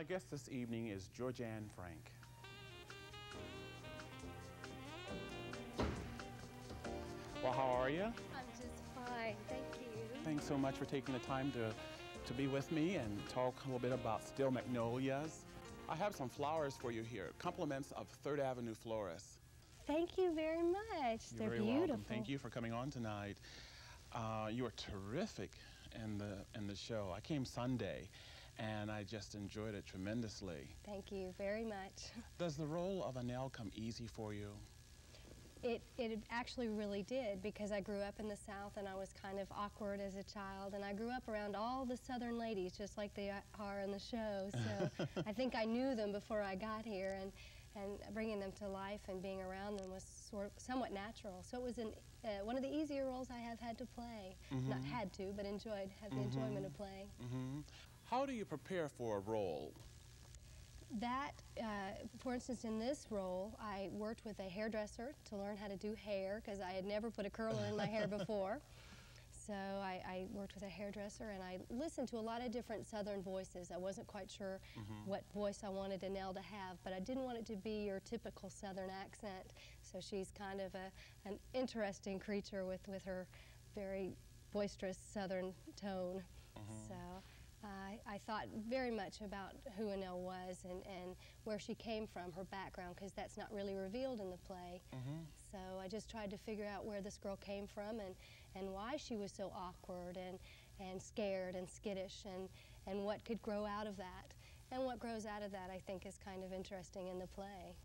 guest this evening is Georgianne Frank. Well, how are you? I'm just fine, thank you. Thanks so much for taking the time to be with me and talk a little bit about still magnolias. I have some flowers for you here, compliments of 3rd Avenue florists. Thank you very much. You're They're very beautiful. welcome. Thank you for coming on tonight. You were terrific in the show. I came Sunday, and I just enjoyed it tremendously. Thank you very much. Does the role of Annelle come easy for you? It actually really did, because I grew up in the South and I was kind of awkward as a child, and I grew up around all the Southern ladies just like they are in the show, so I think I knew them before I got here, and bringing them to life and being around them was somewhat natural. So it was one of the easier roles I have had to play. Mm-hmm. Not had to, but had the enjoyment of playing. Mm-hmm. How do you prepare for a role? That, for instance, in this role, I worked with a hairdresser to learn how to do hair, because I had never put a curler in my hair before. So I worked with a hairdresser, and I listened to a lot of different Southern voices. I wasn't quite sure what voice I wanted Annelle to have, but I didn't want it to be your typical Southern accent. So she's kind of an interesting creature with her very boisterous Southern tone. So I thought very much about who Annelle was and where she came from, her background, because that's not really revealed in the play. So I just tried to figure out where this girl came from and why she was so awkward and scared and skittish, and what could grow out of that. And what grows out of that, I think, is kind of interesting in the play.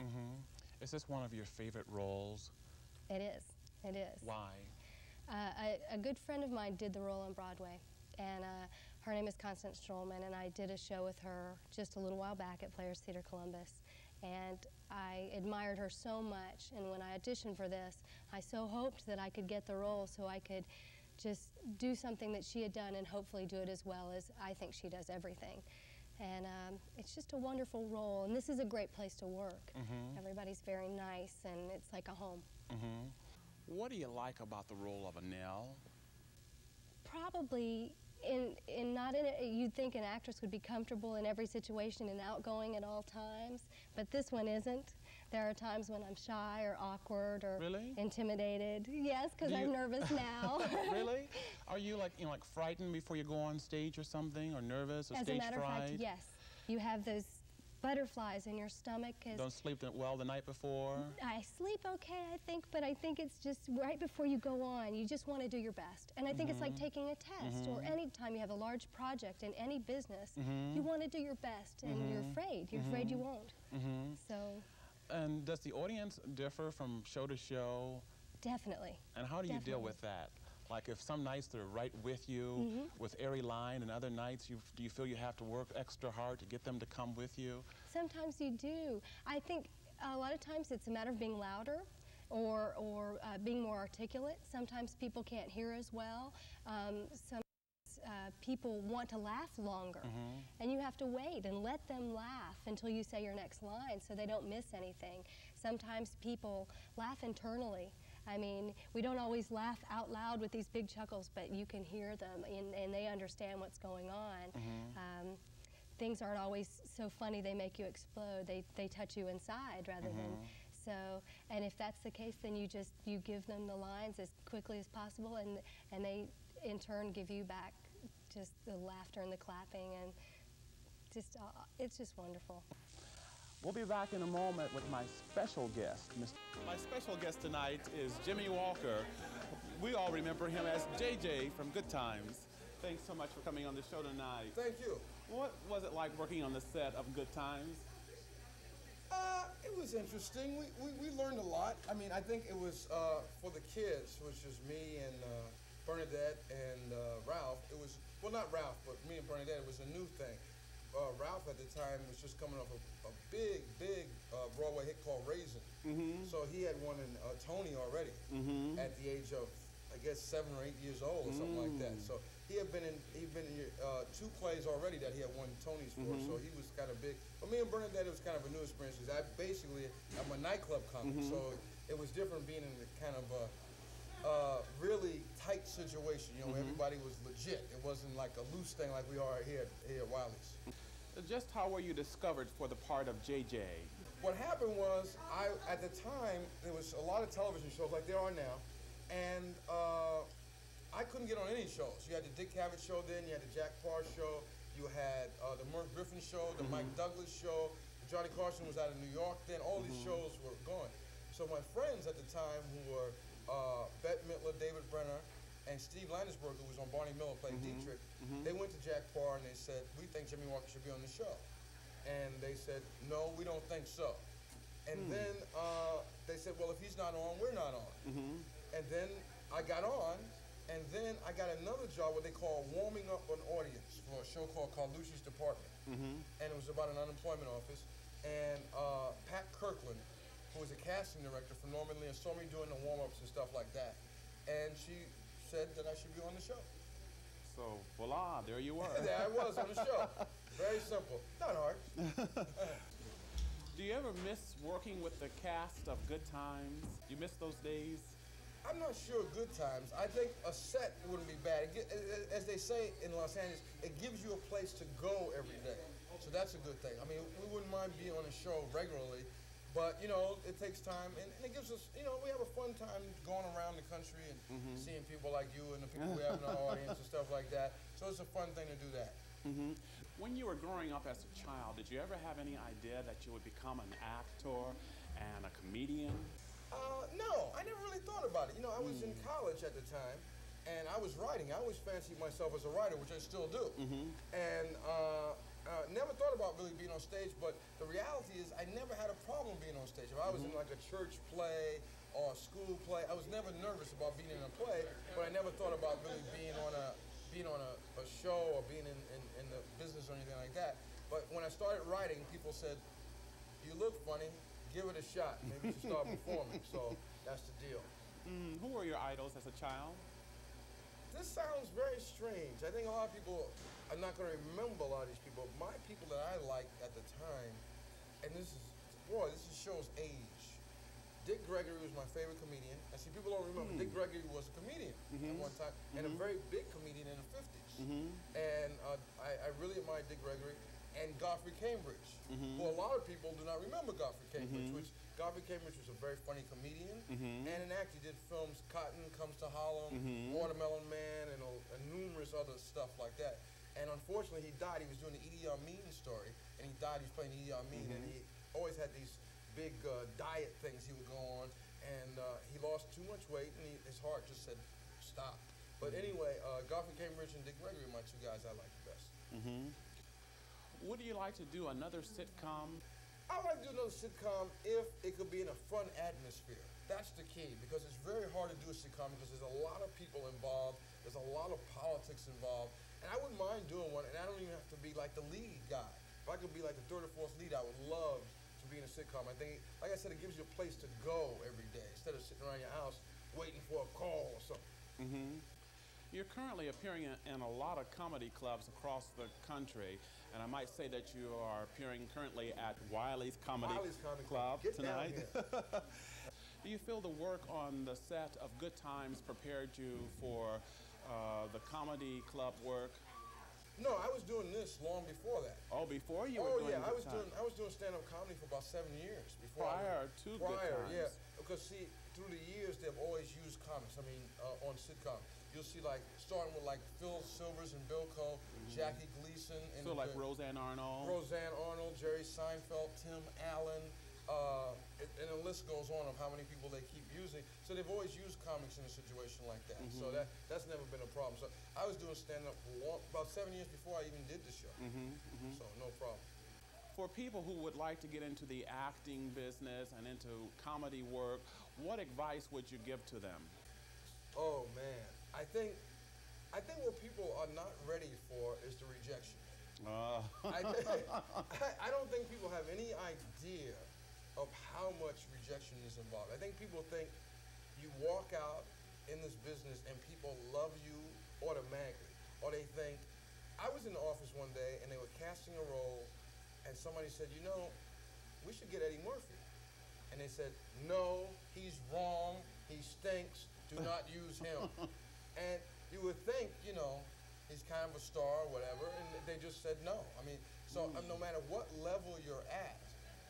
Is this one of your favorite roles? It is. It is. Why? A good friend of mine did the role on Broadway, and her name is Constance Strollman, and I did a show with her just a little while back at Players Theatre Columbus, and I admired her so much, and when I auditioned for this, I so hoped that I could get the role so I could just do something that she had done and hopefully do it as well as I think she does everything. And it's just a wonderful role, and this is a great place to work. Everybody's very nice, and it's like a home. What do you like about the role of Annelle? Probably you'd think an actress would be comfortable in every situation and outgoing at all times, but this one isn't. There are times when I'm shy or awkward or intimidated. Yes, because I'm nervous now. Really? Are you like frightened before you go on stage or something, or nervous or stage fright? As a matter of fact, yes. You have those butterflies in your stomach. Don't sleep well the night before? I sleep okay, I think, but I think it's just right before you go on, you just want to do your best. And I think it's like taking a test, or any time you have a large project in any business, you want to do your best, and you're afraid. You're afraid you won't. So. And does the audience differ from show to show? Definitely. And how do you deal with that? Like, if some nights they're right with you with every line, and other nights do you feel you have to work extra hard to get them to come with you? Sometimes you do. I think a lot of times it's a matter of being louder or being more articulate. Sometimes people can't hear as well. People want to laugh longer, and you have to wait and let them laugh until you say your next line so they don't miss anything. Sometimes people laugh internally. I mean, we don't always laugh out loud with these big chuckles, but you can hear them, and they understand what's going on. Things aren't always so funny they make you explode. They touch you inside rather than so. And if that's the case, then you give them the lines as quickly as possible, and they in turn give you back just the laughter and the clapping, and just it's just wonderful. We'll be back in a moment with my special guest. My special guest tonight is Jimmy Walker. We all remember him as JJ from Good Times. Thanks so much for coming on the show tonight. Thank you. What was it like working on the set of Good Times? It was interesting. We learned a lot. I mean, I think it was for the kids, which is me and Bernadette and Ralph. It was, well, not Ralph, but me and Bernadette. It was a new thing. Ralph at the time was just coming off a big Broadway hit called Raisin. So he had won a Tony already at the age of, I guess, 7 or 8 years old or something like that. So he'd been in 2 plays already that he had won Tonys for. So he was kind of big. But me and Bernadette, it was kind of a new experience because I'm a nightclub comic, so it was different being in the kind of really tight situation. You know, everybody was legit. It wasn't like a loose thing like we are here at Wiley's. Just how were you discovered for the part of JJ? What happened was, at the time, there was a lot of television shows like there are now, and I couldn't get on any shows. You had the Dick Cavett show then, you had the Jack Parr show, you had the Merv Griffin show, the Mike Douglas show, Johnny Carson was out of New York then, all these shows were gone. So my friends at the time who were Bette Midler, David Brenner, and Steve Landesberg, who was on Barney Miller playing Dietrich, they went to Jack Parr and they said, we think Jimmy Walker should be on the show. And they said, no, we don't think so. And then they said, well, if he's not on, we're not on. And then I got on, and then I got another job, what they call warming up an audience, for a show called Carlucci's Department. And it was about an unemployment office. And Pat Kirkland, who was a casting director for Norman Lear, saw me doing the warm-ups and stuff like that. And she said that I should be on the show. So, voila, there you were. There I was on the show. Very simple, not hard. Do you ever miss working with the cast of Good Times? You miss those days? I'm not sure Good Times. I think a set wouldn't be bad. As they say in Los Angeles, it gives you a place to go every day. So that's a good thing. I mean, we wouldn't mind being on a show regularly, but, you know, it takes time, and it gives us, you know, we have a fun time going around the country and seeing people like you and the people we have in our audience and stuff like that. So it's a fun thing to do that. When you were growing up as a child, did you ever have any idea that you would become an actor and a comedian? No, I never really thought about it. You know, I was in college at the time, and I was writing. I always fancied myself as a writer, which I still do. And never thought about really being on stage, but the reality is I never had a problem being on stage. If I was in like a church play or a school play, I was never nervous about being in a play, but I never thought about really being on a show or being in the business or anything like that. But when I started writing, people said, you look funny, give it a shot. Maybe you should start performing. So that's the deal. Who were your idols as a child? This sounds very strange. I think a lot of people are not going to remember a lot of these people. My people that I liked at the time, and this shows age. Dick Gregory was my favorite comedian. I see people don't remember. Dick Gregory was a comedian at one time, and a very big comedian in the 50s. And I really admired Dick Gregory. And Godfrey Cambridge, who a lot of people do not remember Godfrey Cambridge, which Godfrey Cambridge was a very funny comedian and an actor. He did films Cotton Comes to Harlem, Watermelon Man, and numerous other stuff like that. And unfortunately, he died. He was doing the Idi Amin story, and he died. He was playing Idi Amin, and he always had these big diet things he would go on, and he lost too much weight, and his heart just said, stop. But anyway, Godfrey Cambridge and Dick Gregory are my two guys I like the best. Would you like to do another sitcom? I would like to do another sitcom if it could be in a fun atmosphere. That's the key, because it's very hard to do a sitcom because there's a lot of people involved, there's a lot of politics involved, and I wouldn't mind doing one, and I don't even have to be like the lead guy. If I could be like the third or fourth lead, I would love to be in a sitcom. I think, like I said, it gives you a place to go every day instead of sitting around your house waiting for a call or something. You're currently appearing in a lot of comedy clubs across the country, and I might say that you are appearing currently at Wiley's Comedy Club tonight. Do you feel the work on the set of Good Times prepared you for the comedy club work? No, I was doing this long before that. Oh, before you were doing I was doing stand-up comedy for about 7 years before. Prior to Good Times. Yeah, because see, through the years they've always used comics. I mean, on sitcom, you'll see like starting with like Phil Silvers and Bill Cole, Jackie Gleason, and so like Roseanne Arnold, Jerry Seinfeld, Tim Allen, and the list goes on of how many people they keep using. So they've always used comics in a situation like that. So that's never been a problem. So I was doing stand-up for about 7 years before I even did the show. So no problem. For people who would like to get into the acting business and into comedy work, what advice would you give to them? Oh man, I think what people are not ready for is the rejection. I don't think people have any idea of how much rejection is involved. I think people think you walk out in this business and people love you automatically, or they think, I was in the office one day and they were casting a role and somebody said, you know, we should get Eddie Murphy. And they said, no, he's wrong, he stinks, do not use him. And you would think, you know, he's kind of a star or whatever, and they just said no. I mean, So no matter what level you're at,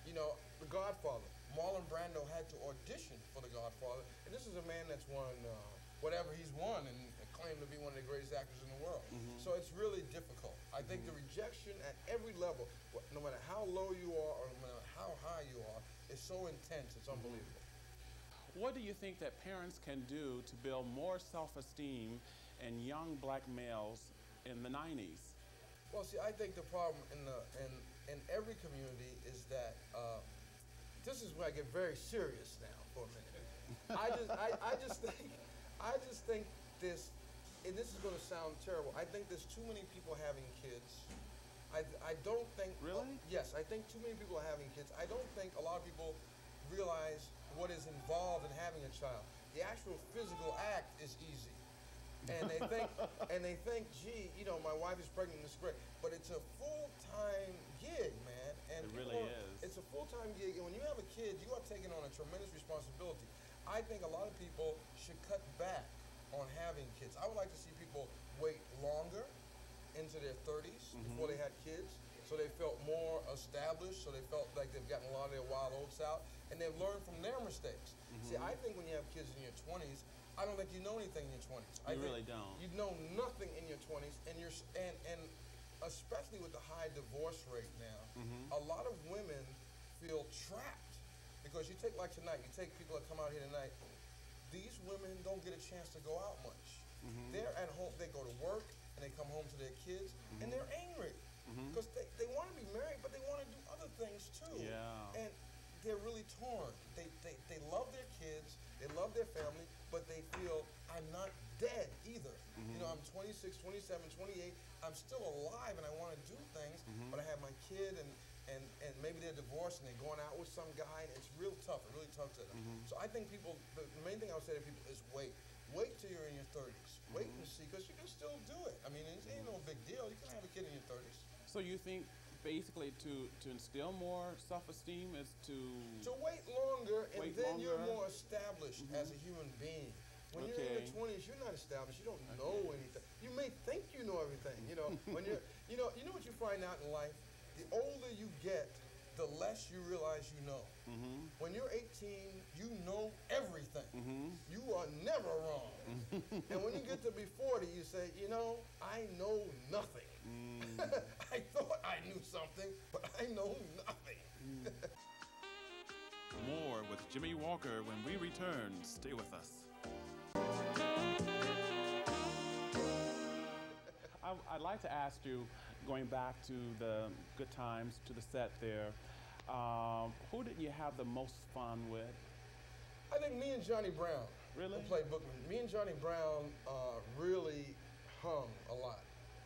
you know, The Godfather, Marlon Brando had to audition for The Godfather, and this is a man that's won whatever he's won and claimed to be one of the greatest actors in the world. So it's really difficult. I think the rejection at every level, no matter how low you are or no matter how high you are, is so intense, it's unbelievable. What do you think that parents can do to build more self-esteem in young black males in the 90s? Well, see, I think the problem in every community is that this is where I get very serious now for a minute. I just think this, and this is going to sound terrible. I think there's too many people having kids. I don't think. Really? Yes, I think too many people are having kids. I don't think a lot of people realize what is involved in having a child. The actual physical act is easy. And they think, gee, you know, my wife is pregnant, it's great. But it's a full-time gig, man. And it really is. It's a full-time gig, and when you have a kid, you are taking on a tremendous responsibility. I think a lot of people should cut back on having kids. I would like to see people wait longer into their 30s before they had kids, so they felt more established, so they felt like they've gotten a lot of their wild oats out, and they've learned from their mistakes. See, I think when you have kids in your 20s, I don't think you know anything in your 20s. You really don't. You know nothing in your 20s, and especially with the high divorce rate now, a lot of women feel trapped. Because you take, like tonight, you take people that come out here tonight, these women don't get a chance to go out much. They're at home, they go to work, and they come home to their kids, and they're angry. Because they want to be married, but they want to do other things too. Yeah. And they're really torn. They love their kids, they love their family, but they feel, I'm not dead either. You know, I'm 26, 27, 28, I'm still alive and I want to do things, but I have my kid and maybe they're divorced and they're going out with some guy, and it's really tough to them. So I think people, the main thing I would say to people is wait. Wait till you're in your 30s. Wait and see, because you can still do it. I mean, it ain't no big deal. You can have a kid in your 30s. So you think basically to instill more self-esteem is to wait longer, and then you're more established as a human being. When you're in your 20s, you're not established. You don't know anything. You may think you know everything. You know, when you're, you know what you find out in life? The older you get, the less you realize you know. When you're 18, you know everything. You are never wrong. And when you get to be 40, you say, you know, I know nothing. I thought I knew something, but I know nothing. More with Jimmy Walker when we return. Stay with us. I'd like to ask you, going back to the good times, to the set there, who did you have the most fun with? I think me and Johnny Brown. Really? Who played Bookman. Me and Johnny Brown really hung a lot.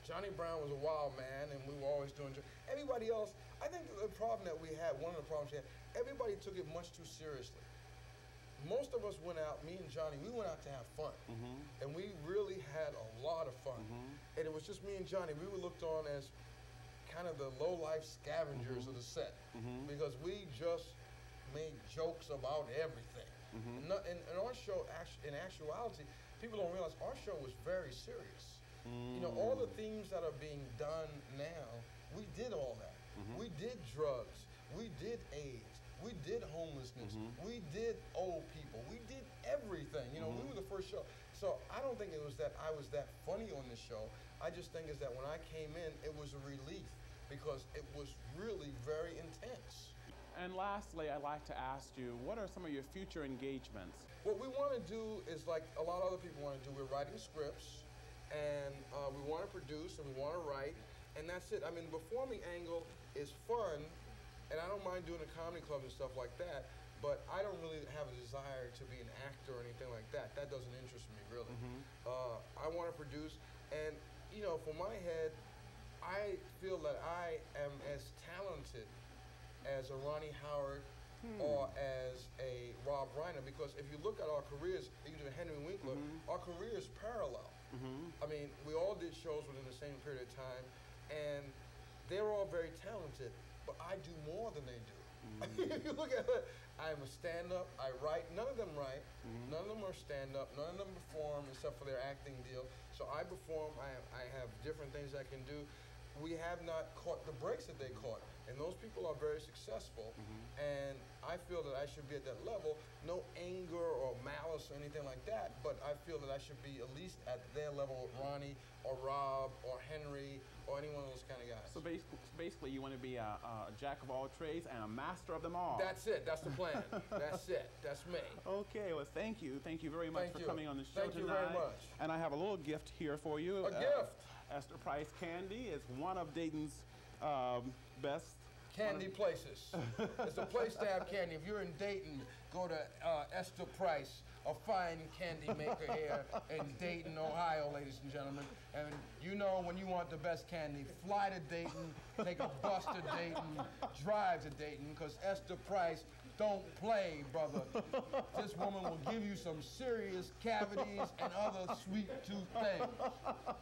Johnny Brown was a wild man, and we were always doing. Everybody else, I think the problem that we had, one of the problems we had, everybody took it much too seriously. Most of us went out, me and Johnny, we went out to have fun. And we really had a lot of fun. And it was just me and Johnny. We were looked on as kind of the low-life scavengers of the set. Because we just made jokes about everything. And our show, in actuality, people don't realize our show was very serious. You know, all the themes that are being done now, we did all that. We did drugs. We did AIDS. We did homelessness. We did old people. We did everything. You know, we were the first show. So I don't think it was that I was that funny on this show. I just think is that when I came in, it was a relief because it was really very intense. And lastly, I'd like to ask you, what are some of your future engagements? What we want to do is like a lot of other people want to do. We're writing scripts, and we want to produce, and we want to write, and that's it. I mean, the performing angle is fun, and I don't mind doing a comedy club and stuff like that, but I don't really have a desire to be an actor or anything like that. That doesn't interest me, really. I want to produce, and, you know, for my head, I feel that I am as talented as a Ronnie Howard or as a Rob Reiner, because if you look at our careers, even Henry Winkler, our careers parallel. I mean, we all did shows within the same period of time, and they're all very talented, but I do more than they do. If you look at it, I'm a stand-up, I write, none of them write, none of them are stand-up, none of them perform except for their acting deal. So I perform, I have different things I can do. we have not caught the breaks that they caught. And those people are very successful. And I feel that I should be at that level. No anger or malice or anything like that, but I feel that I should be at least at their level with Ronnie or Rob or Henry or any one of those kind of guys. So basically you want to be a jack of all trades and a master of them all. That's it. That's the plan. That's it. That's me. Okay, well, thank you. Thank you very much for coming on the show tonight. Thank you very much. And I have a little gift here for you. A gift? Esther Price Candy is one of Dayton's best candy places. It's a place to have candy. If you're in Dayton, go to Esther Price, a fine candy maker here in Dayton, Ohio, ladies and gentlemen. And you know when you want the best candy, fly to Dayton, take a bus to Dayton, drive to Dayton, because Esther Price don't play, brother. This woman will give you some serious cavities and other sweet tooth things.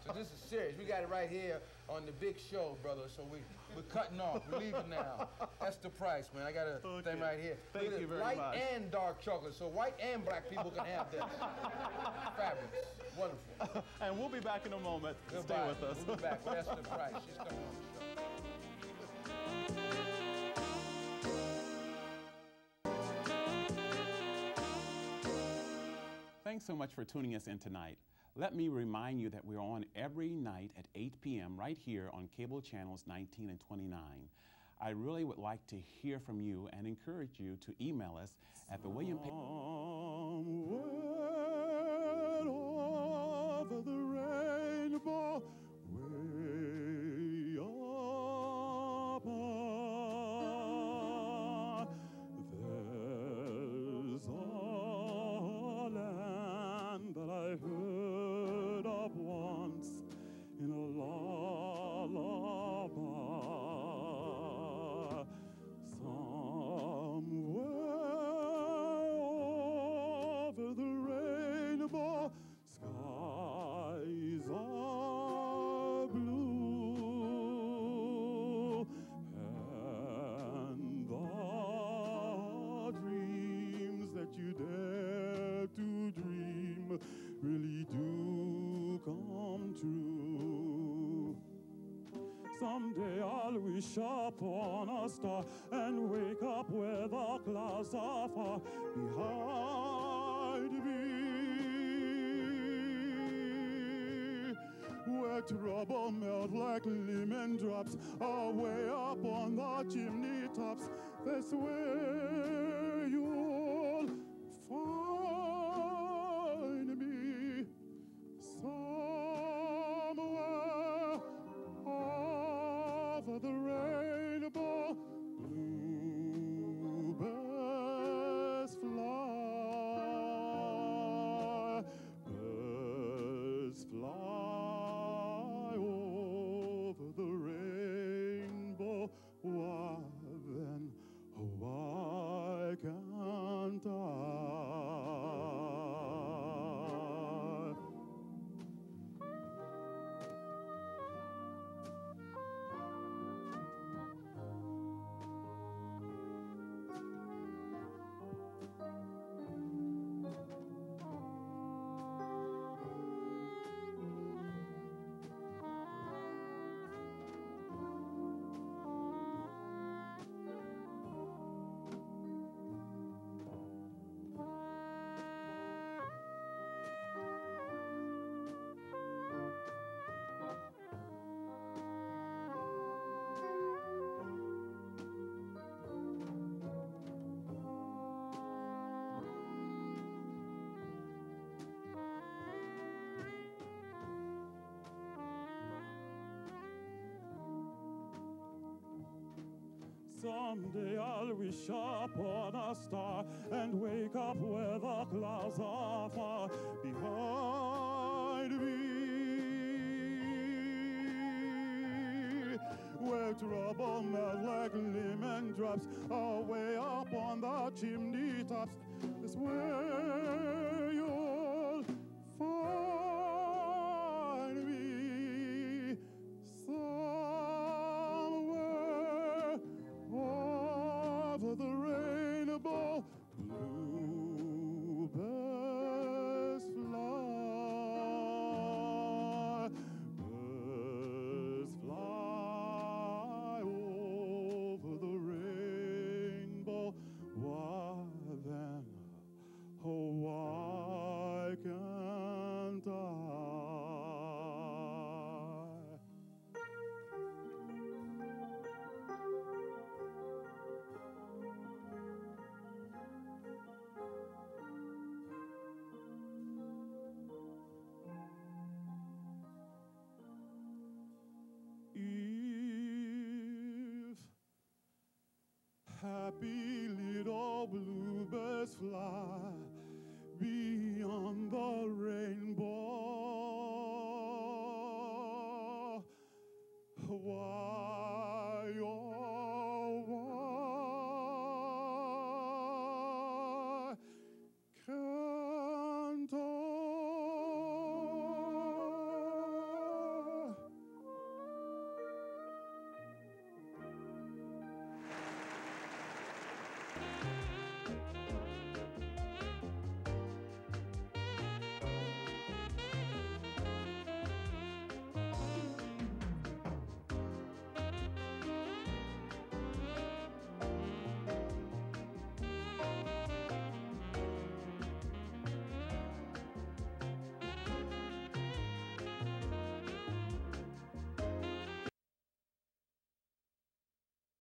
So this is serious. We got it right here on the big show, brother. So we're cutting off. We're leaving now. Esther Price, man. I got a thing right here. Thank you very much. Light and dark chocolate, so white and black people can have this. Fabulous. Wonderful. And we'll be back in a moment. Goodbye. Stay with us. We'll be back with Esther Price. She's coming on the show. Thanks so much for tuning us in tonight. Let me remind you that we're on every night at 8 p.m. right here on cable channels 19 and 29. I really would like to hear from you and encourage you to email us at the William over the rainbow, way up high, there's a land that I heard of once in a lullaby. Somewhere over the rainbow, skies are blue, and the dreams that you dare to dream really do come true. Someday I'll wish upon a star and wake up where the clouds are far behind me, where trouble melts like lemon drops away up on the chimney tops. That's where you'll find me, somewhere over the rainbow. Bluebirds fly, birds fly over the rainbow. Why then, why can't I? Someday I'll wish upon a star and wake up where the clouds are far behind me, where trouble melts like lemon drops away up on the chimney tops. That's where you'll find me, somewhere over the rainbow. Bluebirds fly, birds fly happy little bluebirds fly beyond the rainbow.